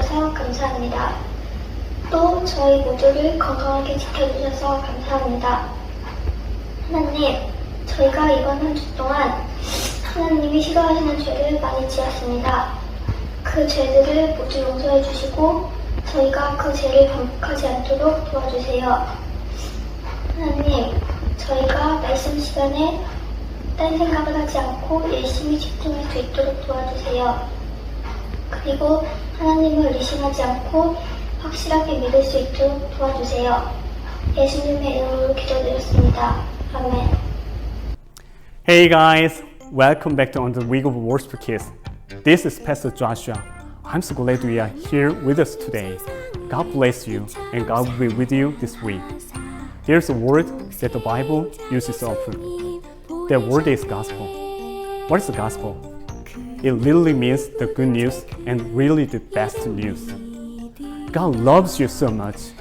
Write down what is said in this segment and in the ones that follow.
주셔서 감사합니다. 또 저희 모두를 건강하게 지켜주셔서 감사합니다. 하나님, 저희가 이번 한 주 동안 하나님이 싫어하시는 죄를 많이 지었습니다. 그 죄들을 모두 용서해 주시고 저희가 그 죄를 반복하지 않도록 도와주세요. 하나님, 저희가 말씀 시간에 딴 생각을 하지 않고 열심히 집중할 수 있도록 도와주세요. 그리고 하나님을 의심하지 않고 확실하게 믿을 수 있도록 도와주세요. 예수님의 이름으로 기도드렸습니다. 아멘. Hey guys, welcome back to On the Week of Worship Kids. This is Pastor Joshua. I'm so glad you are here with us today. God bless you and God will be with you this week. There's a word that the Bible uses often. That word is gospel. What is the gospel? It literally means the good news and really the best news. God loves you so much.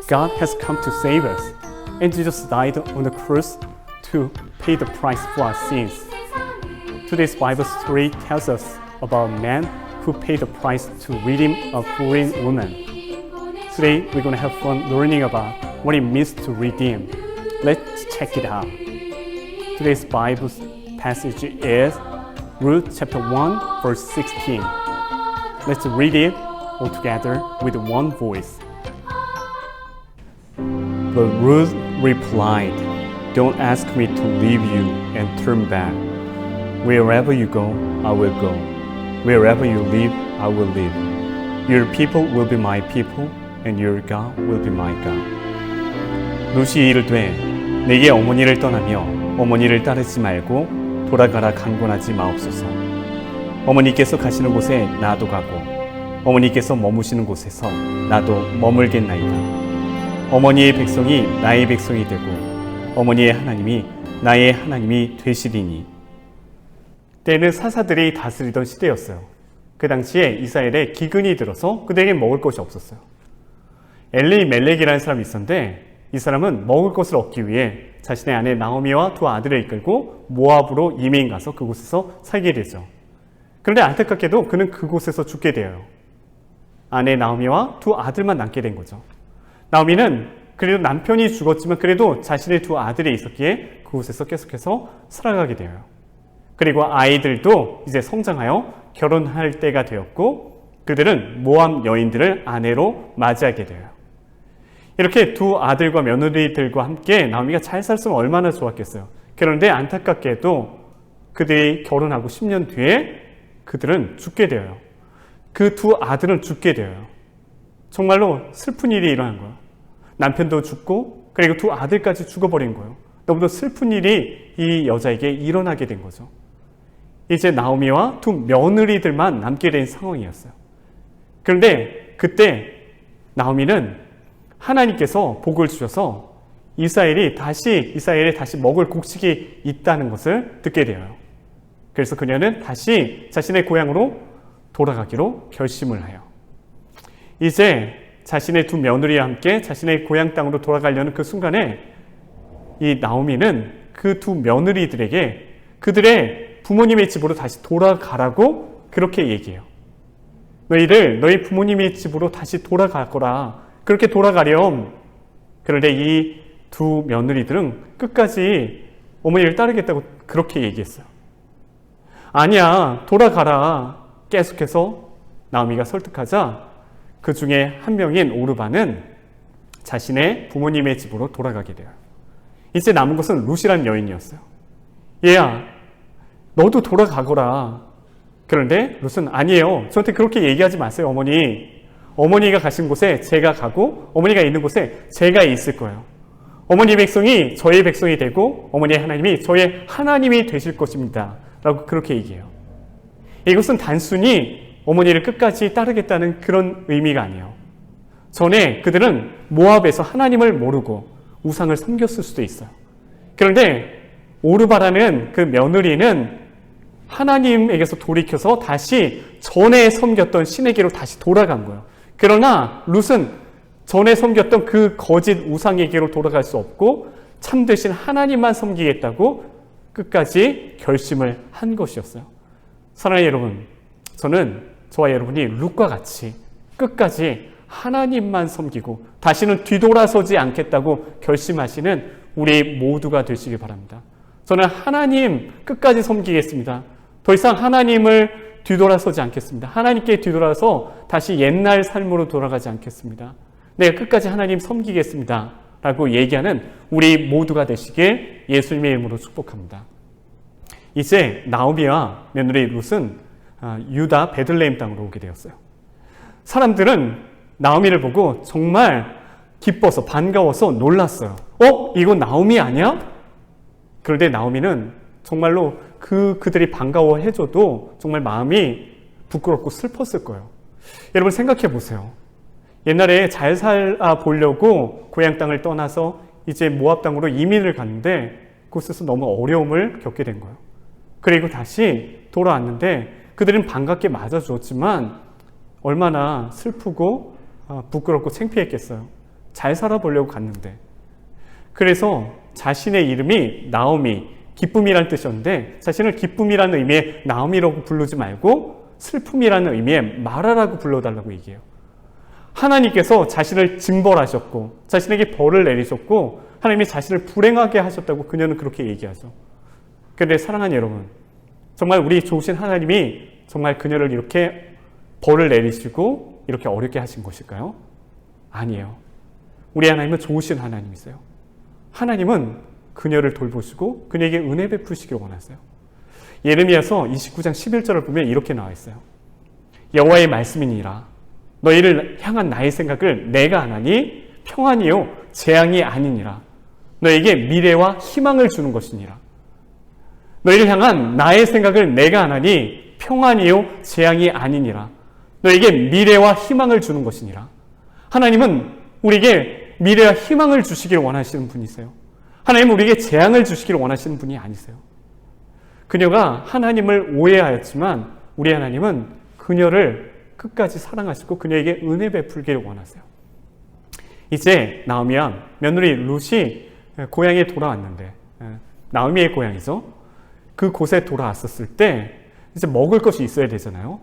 God has come to save us, and Jesus died on the cross to pay the price for our sins. Today's Bible story tells us about a man who paid the price to redeem a foreign woman. Today we're going to have fun learning about what it means to redeem. Let's check it out. Today's Bible passage is Ruth chapter 1 verse 16. Let's read it all together with one voice. But Ruth replied, "Don't ask me to leave you and turn back. Wherever you go, I will go. Wherever you live, I will live. Your people will be my people, and your God will be my God." 룻이 이르되 내게 어머니를 떠나며 어머니를 따르지 말고 돌아가라 강권하지 마옵소서. 어머니께서 가시는 곳에 나도 가고 어머니께서 머무시는 곳에서 나도 머물겠나이다. 어머니의 백성이 나의 백성이 되고 어머니의 하나님이 나의 하나님이 되시리니. 때는 사사들이 다스리던 시대였어요. 그 당시에 이스라엘에 기근이 들어서 그들에게 먹을 것이 없었어요. 엘리멜렉이라는 사람이 있었는데 이 사람은 먹을 것을 얻기 위해 자신의 아내 나오미와 두 아들을 이끌고 모압으로 이민 가서 그곳에서 살게 되죠. 그런데 안타깝게도 그는 그곳에서 죽게 돼요. 아내 나오미와 두 아들만 남게 된 거죠. 나오미는 그래도 남편이 죽었지만 그래도 자신의 두 아들이 있었기에 그곳에서 계속해서 살아가게 돼요. 그리고 아이들도 이제 성장하여 결혼할 때가 되었고 그들은 모압 여인들을 아내로 맞이하게 돼요. 이렇게 두 아들과 며느리들과 함께 나오미가 잘 살았으면 얼마나 좋았겠어요. 그런데 안타깝게도 그들이 결혼하고 10년 뒤에 그들은 죽게 돼요. 그 두 아들은 죽게 돼요. 정말로 슬픈 일이 일어난 거예요. 남편도 죽고 그리고 두 아들까지 죽어버린 거예요. 너무도 슬픈 일이 이 여자에게 일어나게 된 거죠. 이제 나오미와 두 며느리들만 남게 된 상황이었어요. 그런데 그때 나오미는 하나님께서 복을 주셔서 이스라엘에 다시 먹을 곡식이 있다는 것을 듣게 돼요. 그래서 그녀는 다시 자신의 고향으로 돌아가기로 결심을 해요. 이제 자신의 두 며느리와 함께 자신의 고향 땅으로 돌아가려는 그 순간에 이 나오미는 그 두 며느리들에게 그들의 부모님의 집으로 다시 돌아가라고 그렇게 얘기해요. 너희들 너희 부모님의 집으로 다시 돌아가거라. 그렇게 돌아가렴. 그런데 이 두 며느리들은 끝까지 어머니를 따르겠다고 그렇게 얘기했어요. 아니야, 돌아가라. 계속해서 나오미가 설득하자 그 중에 한 명인 오르바는 자신의 부모님의 집으로 돌아가게 돼요. 이제 남은 것은 룻이라는 여인이었어요. 얘야, 너도 돌아가거라. 그런데 룻은 아니에요. 저한테 그렇게 얘기하지 마세요, 어머니. 어머니가 가신 곳에 제가 가고 어머니가 있는 곳에 제가 있을 거예요. 어머니 백성이 저의 백성이 되고 어머니의 하나님이 저의 하나님이 되실 것입니다. 라고 그렇게 얘기해요. 이것은 단순히 어머니를 끝까지 따르겠다는 그런 의미가 아니에요. 전에 그들은 모압에서 하나님을 모르고 우상을 섬겼을 수도 있어요. 그런데 오르바라는 그 며느리는 하나님에게서 돌이켜서 다시 전에 섬겼던 신에게로 다시 돌아간 거예요. 그러나 룻은 전에 섬겼던 그 거짓 우상에게로 돌아갈 수 없고 참되신 하나님만 섬기겠다고 끝까지 결심을 한 것이었어요. 사랑하는 여러분, 저는 저와 여러분이 룻과 같이 끝까지 하나님만 섬기고 다시는 뒤돌아서지 않겠다고 결심하시는 우리 모두가 되시기 바랍니다. 저는 하나님 끝까지 섬기겠습니다. 더 이상 하나님을 뒤돌아서지 않겠습니다. 하나님께 뒤돌아서 다시 옛날 삶으로 돌아가지 않겠습니다. 내가 끝까지 하나님 섬기겠습니다. 라고 얘기하는 우리 모두가 되시길 예수님의 이름으로 축복합니다. 이제 나오미와 며느리 룻은 유다 베들레헴 땅으로 오게 되었어요. 사람들은 나오미를 보고 정말 기뻐서 반가워서 놀랐어요. 이거 나오미 아니야? 그런데 나오미는 정말로 그들이 반가워해줘도 정말 마음이 부끄럽고 슬펐을 거예요. 여러분 생각해 보세요. 옛날에 잘 살아보려고 고향 땅을 떠나서 이제 모압 땅으로 이민을 갔는데 그곳에서 너무 어려움을 겪게 된 거예요. 그리고 다시 돌아왔는데 그들은 반갑게 맞아주었지만 얼마나 슬프고 부끄럽고 창피했겠어요. 잘 살아보려고 갔는데. 그래서 자신의 이름이 나오미, 기쁨이라는 뜻이었는데 자신을 기쁨이라는 의미의 나오미라고 부르지 말고 슬픔이라는 의미의 마라라고 불러달라고 얘기해요. 하나님께서 자신을 징벌하셨고 자신에게 벌을 내리셨고 하나님이 자신을 불행하게 하셨다고 그녀는 그렇게 얘기하죠. 그런데 사랑하는 여러분, 정말 우리 좋으신 하나님이 정말 그녀를 이렇게 벌을 내리시고 이렇게 어렵게 하신 것일까요? 아니에요. 우리 하나님은 좋으신 하나님이세요. 하나님은 그녀를 돌보시고 그녀에게 은혜 베푸시기를 원하세요. 예레미야서 29장 11절을 보면 이렇게 나와 있어요. 여호와의 말씀이니라. 너희를 향한 나의 생각을 내가 하나니 평안이요 재앙이 아니니라. 너에게 미래와 희망을 주는 것이니라. 너희를 향한 나의 생각을 내가 하나니 평안이요 재앙이 아니니라. 너에게 미래와 희망을 주는 것이니라. 하나님은 우리에게 미래와 희망을 주시기를 원하시는 분이세요. 하나님은 우리에게 재앙을 주시기를 원하시는 분이 아니세요. 그녀가 하나님을 오해하였지만 우리 하나님은 그녀를 끝까지 사랑하시고 그녀에게 은혜 베풀기를 원하세요. 이제 나오미와 며느리 룻이 고향에 돌아왔는데, 나오미의 고향이죠. 그 곳에 돌아왔었을 때 이제 먹을 것이 있어야 되잖아요.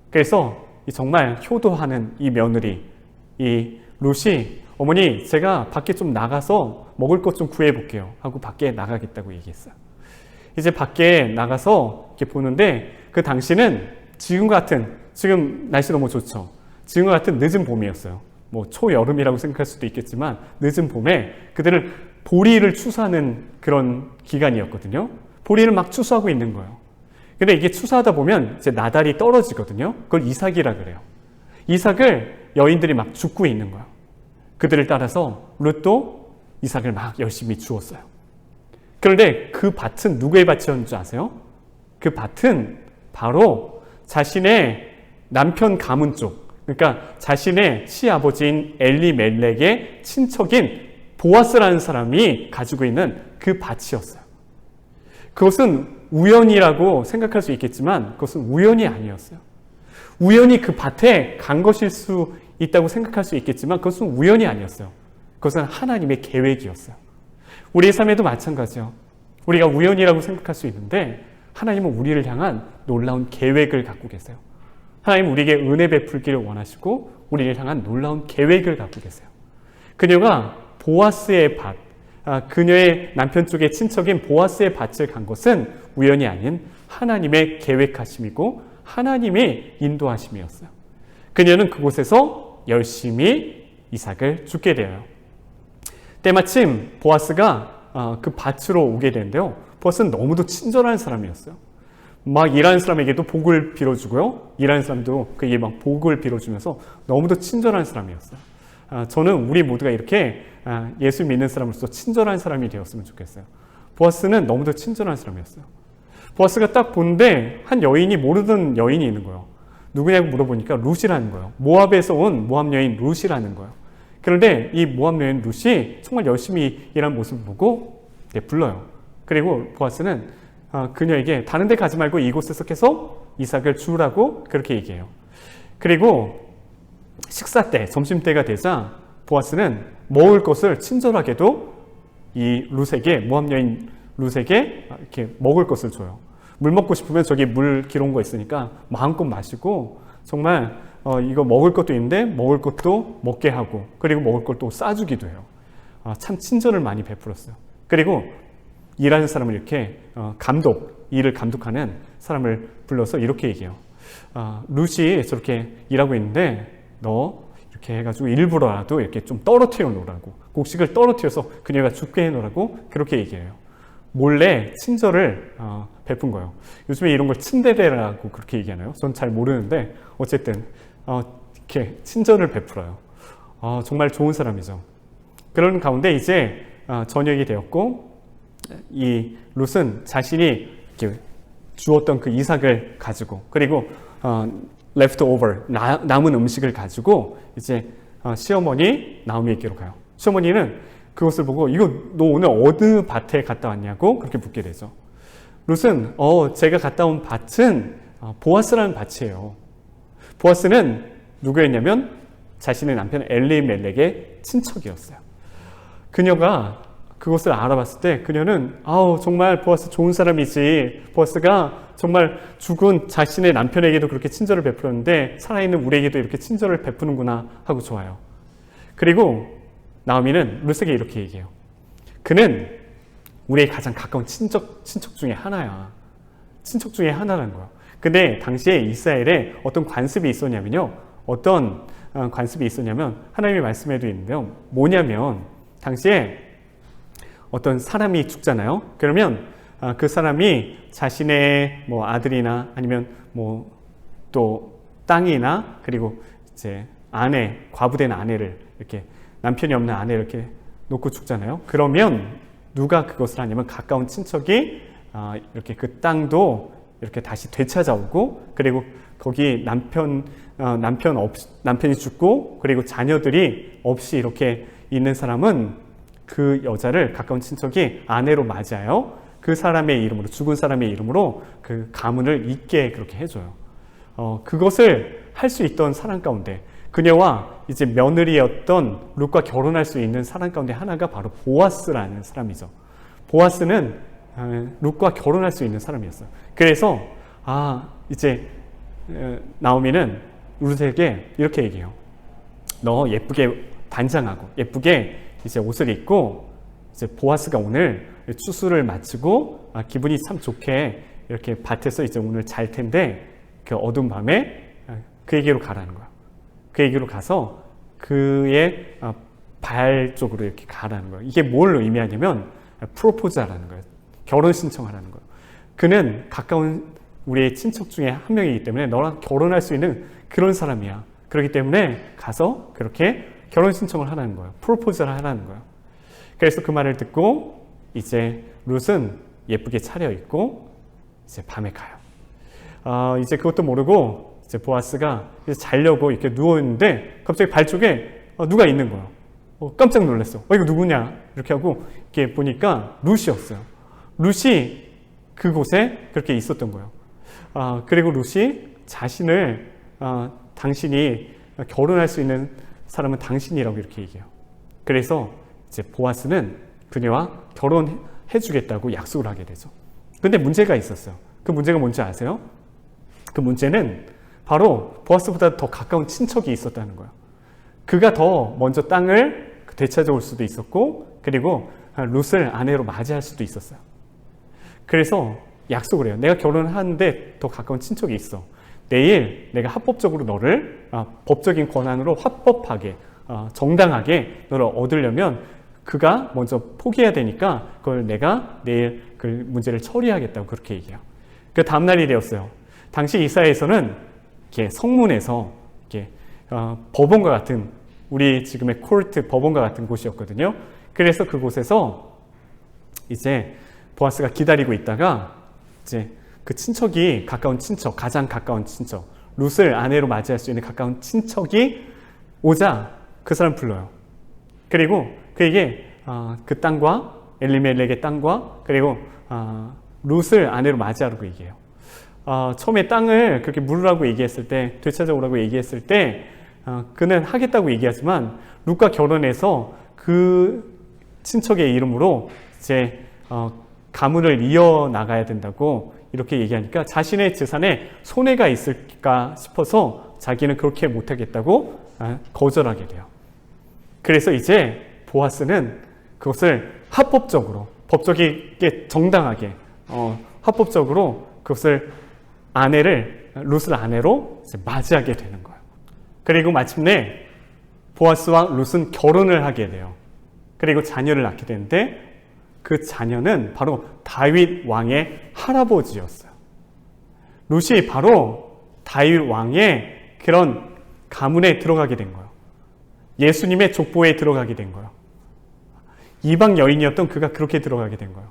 그래서 정말 효도하는 이 며느리, 이 룻이 어머니 제가 밖에 좀 나가서 먹을 것 좀 구해볼게요 하고 밖에 나가겠다고 얘기했어요. 이제 밖에 나가서 이렇게 보는데 그 당시는 지금 날씨 너무 좋죠. 지금과 같은 늦은 봄이었어요. 뭐 초여름이라고 생각할 수도 있겠지만 늦은 봄에 그들은 보리를 추수하는 그런 기간이었거든요. 보리를 막 추수하고 있는 거예요. 근데 이게 추수하다 보면 이제 나달이 떨어지거든요. 그걸 이삭이라 그래요. 이삭을 여인들이 막 줍고 있는 거예요. 그들을 따라서 룻도 이삭을 막 열심히 주었어요. 그런데 그 밭은 누구의 밭이었는 줄 아세요? 그 밭은 바로 자신의 남편 가문 쪽, 그러니까 자신의 시아버지인 엘리멜렉의 친척인 보아스라는 사람이 가지고 있는 그 밭이었어요. 그것은 우연이라고 생각할 수 있겠지만 그것은 우연이 아니었어요. 우연히 그 밭에 간 것일 수 있다고 생각할 수 있겠지만 그것은 우연이 아니었어요. 그것은 하나님의 계획이었어요. 우리의 삶에도 마찬가지요. 우리가 우연이라고 생각할 수 있는데 하나님은 우리를 향한 놀라운 계획을 갖고 계세요. 하나님은 우리에게 은혜 베풀기를 원하시고 우리를 향한 놀라운 계획을 갖고 계세요. 그녀가 보아스의 밭, 그녀의 남편 쪽의 친척인 보아스의 밭을 간 것은 우연이 아닌 하나님의 계획하심이고 하나님의 인도하심이었어요. 그녀는 그곳에서 열심히 이삭을 줍게 되어요. 때마침 보아스가 그 밭으로 오게 되는데요. 보아스는 너무도 친절한 사람이었어요. 막 일하는 사람에게도 복을 빌어주고요. 일하는 사람도 그에게 막 복을 빌어주면서 너무도 친절한 사람이었어요. 저는 우리 모두가 이렇게 예수 믿는 사람으로서 친절한 사람이 되었으면 좋겠어요. 보아스는 너무도 친절한 사람이었어요. 보아스가 딱 보는데 한 여인이 모르던 여인이 있는 거예요. 누구냐고 물어보니까 룻이라는 거예요. 모압에서 온 모압 여인 룻이라는 거예요. 그런데 이 모압 여인 룻이 정말 열심히 일하는 모습을 보고 불러요. 그리고 보아스는 그녀에게 다른 데 가지 말고 이곳에서 계속 이삭을 주라고 그렇게 얘기해요. 그리고 식사 때, 점심때가 되자 보아스는 먹을 것을 친절하게도 이 룻에게, 모압 여인 룻에게 이렇게 먹을 것을 줘요. 물 먹고 싶으면 저기 물 기록은 거 있으니까 마음껏 마시고 정말 이거 먹을 것도 있는데 먹을 것도 먹게 하고 그리고 먹을 걸 또 싸주기도 해요. 참 친절을 많이 베풀었어요. 그리고 일하는 사람을 이렇게 일을 감독하는 사람을 불러서 이렇게 얘기해요. 루시 저렇게 일하고 있는데 너 이렇게 해가지고 일부러라도 이렇게 좀 떨어뜨려 놓으라고, 곡식을 떨어뜨려서 그녀가 죽게 해놓으라고 그렇게 얘기해요. 몰래 친절을 베푼 거예요. 요즘에 이런 걸 츤데레라고 그렇게 얘기하나요? 전 잘 모르는데 어쨌든 이렇게 친절을 베풀어요. 정말 좋은 사람이죠. 그런 가운데 이제 저녁이 되었고 이 룻은 자신이 이렇게 주었던 그 이삭을 가지고 그리고 leftover 남은 음식을 가지고 이제 시어머니 나오미에게로 가요. 시어머니는 그것을 보고 이거 너 오늘 어느 밭에 갔다 왔냐고 그렇게 묻게 되죠. 룻은 제가 갔다 온 밭은 보아스라는 밭이에요. 보아스는 누구였냐면 자신의 남편 엘리멜렉의 친척이었어요. 그녀가 그것을 알아봤을 때 그녀는 정말 보아스 좋은 사람이지, 보아스가 정말 죽은 자신의 남편에게도 그렇게 친절을 베풀었는데 살아있는 우리에게도 이렇게 친절을 베푸는구나 하고 좋아요. 그리고 나오미는 룻에게 이렇게 얘기해요. 그는 우리의 가장 가까운 친척 중에 하나야. 친척 중에 하나라는 거야. 근데 당시에 이스라엘에 어떤 관습이 있었냐면요. 어떤 관습이 있었냐면 하나님의 말씀에도 있는데요. 뭐냐면 당시에 어떤 사람이 죽잖아요. 그러면 그 사람이 자신의 뭐 아들이나 아니면 뭐 또 땅이나 그리고 이제 아내, 과부된 아내를 이렇게 남편이 없는 아내를 이렇게 놓고 죽잖아요. 그러면 누가 그것을 하냐면 가까운 친척이 이렇게 그 땅도 이렇게 다시 되찾아오고 그리고 거기 남편이 죽고 그리고 자녀들이 없이 이렇게 있는 사람은 그 여자를 가까운 친척이 아내로 맞아요. 그 사람의 이름으로, 죽은 사람의 이름으로 그 가문을 잇게 그렇게 해줘요. 그것을 할 수 있던 사람 가운데 그녀와 이제 며느리였던 룻과 결혼할 수 있는 사람 가운데 하나가 바로 보아스라는 사람이죠. 보아스는 룻과 결혼할 수 있는 사람이었어요. 그래서 이제 나오미는 룻에게 이렇게 얘기해요. 너 예쁘게 단장하고 예쁘게 이제 옷을 입고 이제 보아스가 오늘 추수를 마치고 기분이 참 좋게 이렇게 밭에서 이제 오늘 잘 텐데 그 어두운 밤에 그에게로 가라는 거야. 그에게로 가서 그의 발 쪽으로 이렇게 가라는 거예요. 이게 뭘 의미하냐면 프로포즈하라는 거예요. 결혼 신청하라는 거예요. 그는 가까운 우리의 친척 중에 한 명이기 때문에 너랑 결혼할 수 있는 그런 사람이야. 그렇기 때문에 가서 그렇게 결혼 신청을 하라는 거예요. 프로포즈를 하라는 거예요. 그래서 그 말을 듣고 이제 룻은 예쁘게 차려입고 이제 밤에 가요. 이제 그것도 모르고 이제 보아스가 이제 자려고 이렇게 누워있는데 갑자기 발 쪽에 누가 있는 거예요. 깜짝 놀랐어. 이거 누구냐? 이렇게 하고 이렇게 보니까 룻이었어요. 룻이 그곳에 그렇게 있었던 거예요. 그리고 룻이 자신을 당신이 결혼할 수 있는 사람은 당신이라고 이렇게 얘기해요. 그래서 이제 보아스는 그녀와 결혼해 주겠다고 약속을 하게 되죠. 근데 문제가 있었어요. 그 문제가 뭔지 아세요? 그 문제는 바로 보아스보다 더 가까운 친척이 있었다는 거예요. 그가 더 먼저 땅을 되찾아올 수도 있었고 그리고 룻을 아내로 맞이할 수도 있었어요. 그래서 약속을 해요. 내가 결혼을 하는데 더 가까운 친척이 있어. 내일 내가 합법적으로 너를 법적인 권한으로 합법하게 정당하게 너를 얻으려면 그가 먼저 포기해야 되니까 그걸 내가 내일 그 문제를 처리하겠다고 그렇게 얘기해요. 그 다음날이 되었어요. 당시 이스라엘에서는 이렇게 성문에서 이렇게 법원과 같은 우리 지금의 코르트 법원과 같은 곳이었거든요. 그래서 그곳에서 이제 보아스가 기다리고 있다가 이제 그 친척이 가까운 친척, 가장 가까운 친척, 룻을 아내로 맞이할 수 있는 가까운 친척이 오자 그 사람 불러요. 그리고 그에게 그 땅과 엘리멜렉의 땅과 그리고 룻을 아내로 맞이하라고 얘기해요. 처음에 땅을 그렇게 물으라고 얘기했을 때, 되찾아오라고 얘기했을 때 그는 하겠다고 얘기하지만 룻과 결혼해서 그 친척의 이름으로 이제 가문을 이어나가야 된다고 이렇게 얘기하니까 자신의 재산에 손해가 있을까 싶어서 자기는 그렇게 못하겠다고 거절하게 돼요. 그래서 이제 보아스는 그것을 합법적으로, 법적이게 정당하게 합법적으로 그것을 룻을 아내로 맞이하게 되는 거예요. 그리고 마침내 보아스와 룻은 결혼을 하게 돼요. 그리고 자녀를 낳게 되는데 그 자녀는 바로 다윗 왕의 할아버지였어요. 룻이 바로 다윗 왕의 그런 가문에 들어가게 된 거예요. 예수님의 족보에 들어가게 된 거예요. 이방 여인이었던 그가 그렇게 들어가게 된 거예요.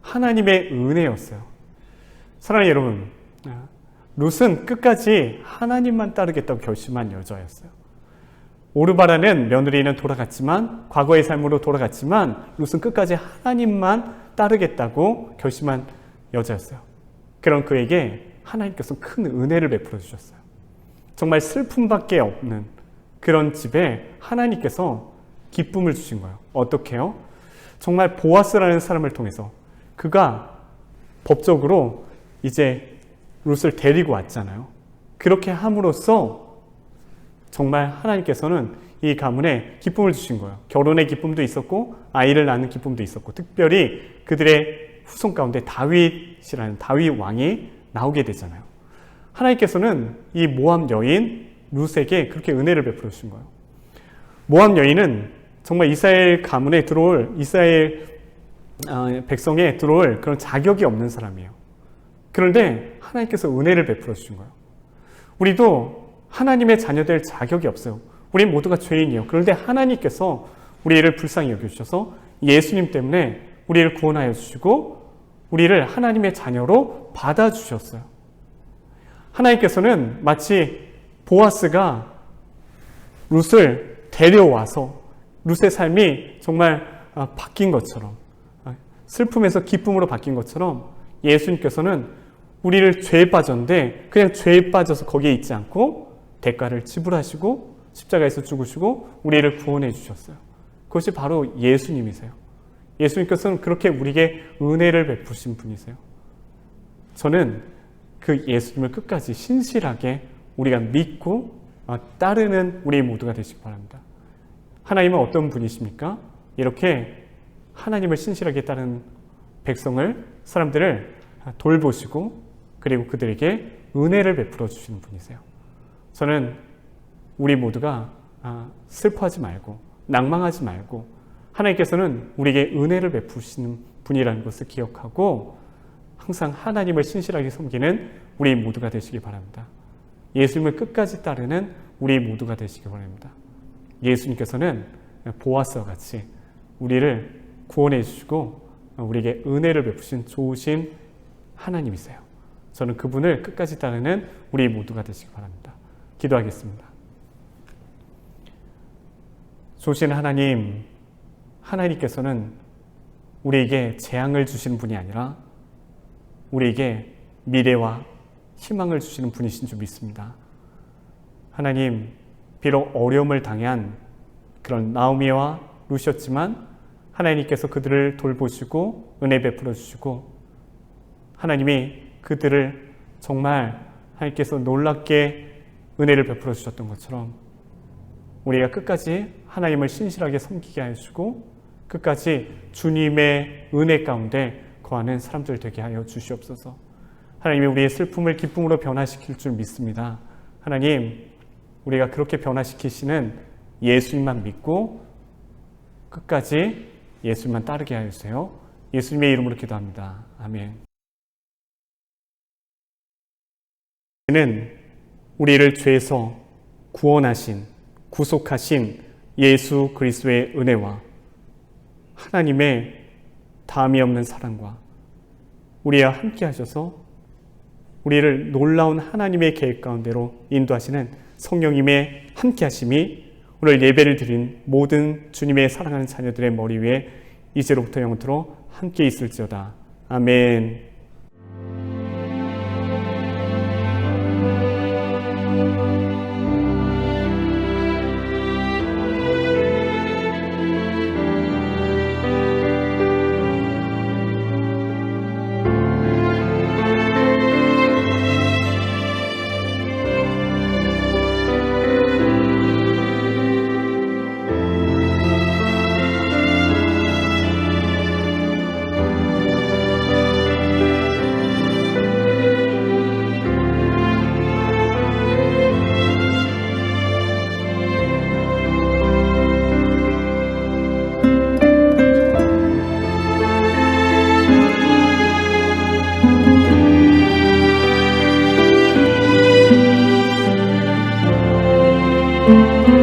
하나님의 은혜였어요. 사랑하는 여러분, 룻은 끝까지 하나님만 따르겠다고 결심한 여자였어요. 오르바라는 며느리는 돌아갔지만, 과거의 삶으로 돌아갔지만 룻은 끝까지 하나님만 따르겠다고 결심한 여자였어요. 그런 그에게 하나님께서 큰 은혜를 베풀어 주셨어요. 정말 슬픔밖에 없는 그런 집에 하나님께서 기쁨을 주신 거예요. 어떻게요? 정말 보아스라는 사람을 통해서 그가 법적으로 이제 룻을 데리고 왔잖아요. 그렇게 함으로써 정말 하나님께서는 이 가문에 기쁨을 주신 거예요. 결혼의 기쁨도 있었고 아이를 낳는 기쁨도 있었고, 특별히 그들의 후손 가운데 다윗이라는 다윗 왕이 나오게 되잖아요. 하나님께서는 이 모압 여인 룻에게 그렇게 은혜를 베풀어 주신 거예요. 모압 여인은 정말 이스라엘 가문에 들어올, 이스라엘 백성에 들어올 그런 자격이 없는 사람이에요. 그런데 하나님께서 은혜를 베풀어 주신 거예요. 우리도 하나님의 자녀될 자격이 없어요. 우리 모두가 죄인이에요. 그런데 하나님께서 우리를 불쌍히 여겨주셔서 예수님 때문에 우리를 구원하여 주시고 우리를 하나님의 자녀로 받아주셨어요. 하나님께서는 마치 보아스가 룻을 데려와서 룻의 삶이 정말 바뀐 것처럼, 슬픔에서 기쁨으로 바뀐 것처럼 예수님께서는 우리를 죄에 빠졌는데 그냥 죄에 빠져서 거기에 있지 않고 대가를 지불하시고 십자가에서 죽으시고 우리를 구원해 주셨어요. 그것이 바로 예수님이세요. 예수님께서는 그렇게 우리에게 은혜를 베푸신 분이세요. 저는 그 예수님을 끝까지 신실하게 우리가 믿고 따르는 우리 모두가 되시기 바랍니다. 하나님은 어떤 분이십니까? 이렇게 하나님을 신실하게 따르는 백성을, 사람들을 돌보시고 그리고 그들에게 은혜를 베풀어 주시는 분이세요. 저는 우리 모두가 슬퍼하지 말고 낭망하지 말고 하나님께서는 우리에게 은혜를 베푸시는 분이라는 것을 기억하고 항상 하나님을 신실하게 섬기는 우리 모두가 되시기 바랍니다. 예수님을 끝까지 따르는 우리 모두가 되시기 바랍니다. 예수님께서는 보아스와 같이 우리를 구원해 주시고 우리에게 은혜를 베푸신 좋으신 하나님이세요. 저는 그분을 끝까지 따르는 우리 모두가 되시기 바랍니다. 기도하겠습니다. 좋으신 하나님, 하나님께서는 우리에게 재앙을 주시는 분이 아니라 우리에게 미래와 희망을 주시는 분이신 줄 믿습니다. 하나님, 비록 어려움을 당한 그런 나오미와 룻이었지만 하나님께서 그들을 돌보시고 은혜 베풀어 주시고 하나님이 그들을 정말 하나님께서 놀랍게 은혜를 베풀어 주셨던 것처럼 우리가 끝까지 하나님을 신실하게 섬기게 하시고 끝까지 주님의 은혜 가운데 거하는 사람들 되게 하여 주시옵소서. 하나님이 우리의 슬픔을 기쁨으로 변화시킬 줄 믿습니다. 하나님, 우리가 그렇게 변화시키시는 예수님만 믿고 끝까지 예수님만 따르게 하여 주세요. 예수님의 이름으로 기도합니다. 아멘. 는 우리를 죄에서 구원하신, 구속하신 예수 그리스도의 은혜와 하나님의 다함이 없는 사랑과 우리와 함께 하셔서 우리를 놀라운 하나님의 계획 가운데로 인도하시는 성령님의 함께 하심이 오늘 예배를 드린 모든 주님의 사랑하는 자녀들의 머리 위에 이제로부터 영원토록 함께 있을지어다. 아멘. 감사합니다.